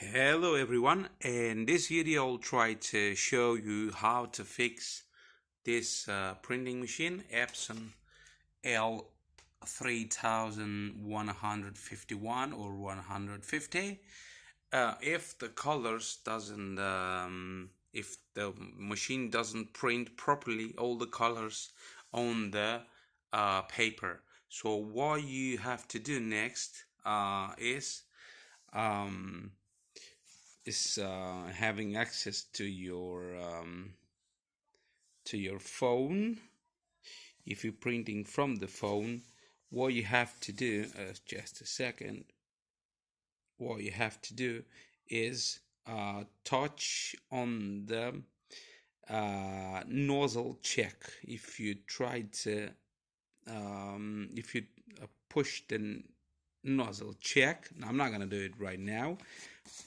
Hello everyone, in this video I'll try to show you how to fix this printing machine Epson L3151 or 150. If the colors doesn't if the machine doesn't print properly all the colors on the paper, so what you have to do next um, is having access to your phone. If you're printing from the phone, what you have to do, just a second, what you have to do is touch on the nozzle check. If you try to if you push the nozzle check, I'm not gonna do it right now,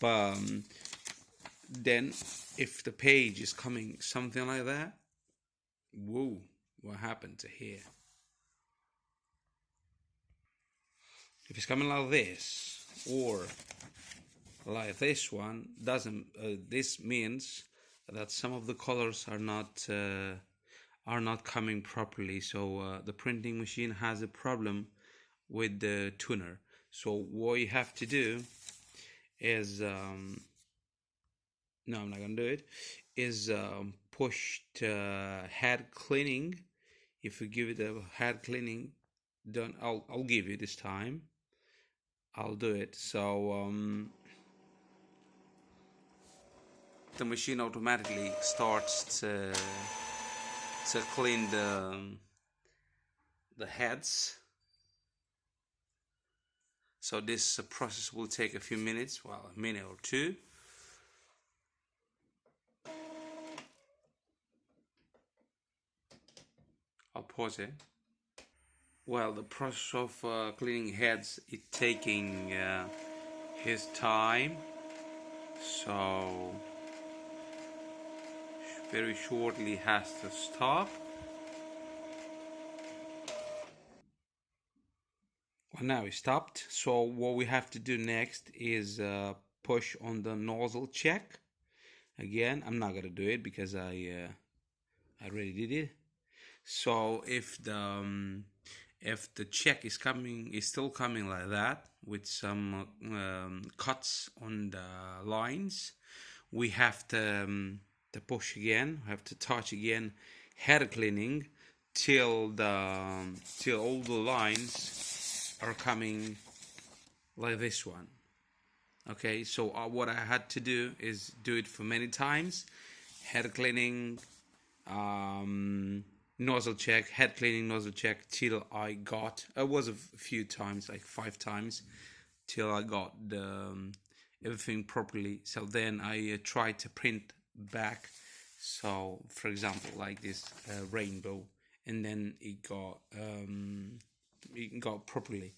but then if the page is coming something like that, whoa, what happened to here? If it's coming like this or like this one, doesn't this means that some of the colors are not coming properly, so the printing machine has a problem with the tuner. So what you have to do is no, I'm not gonna do it, is push head cleaning. If you give it a head cleaning, then I'll give you this time. I'll do it. So the machine automatically starts to clean the heads. So this process will take a few minutes, well, a minute or two. I'll pause it. Well, the process of cleaning heads is taking his time, so very shortly has to stop. Well, now it stopped. So what we have to do next is push on the nozzle check. Again, I'm not gonna do it because I already did it. So if the check is still coming like that with some cuts on the lines, we have to push again. We have to touch again, head cleaning till all the lines are coming like this one. Okay, so what I had to do is do it for many times, head cleaning, nozzle check, head cleaning, nozzle check, till I got, it was a few times, like 5 times, till I got everything properly. So then I tried to print back, so for example like this rainbow, and then it got properly.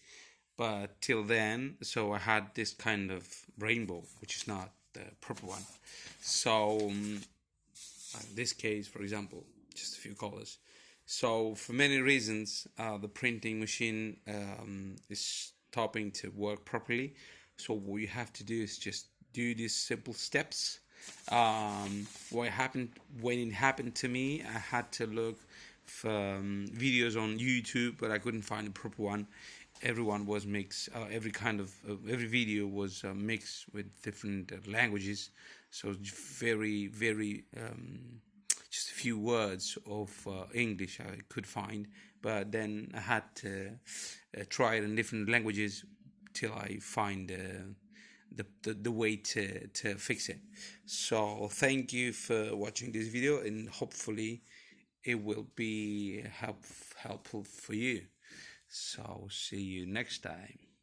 But till then, so I had this kind of rainbow, which is not the proper one. So in this case, for example, just a few colors. So for many reasons, the printing machine is stopping to work properly. So what you have to do is just do these simple steps. What happened when it happened to me, I had to look for videos on YouTube, but I couldn't find a proper one. Everyone was mixed. Every video was mixed with different languages. So very, very just a few words of English I could find, but then I had to try it in different languages till I find the way to fix it. So thank you for watching this video, and hopefully it will be helpful for you. So see you next time.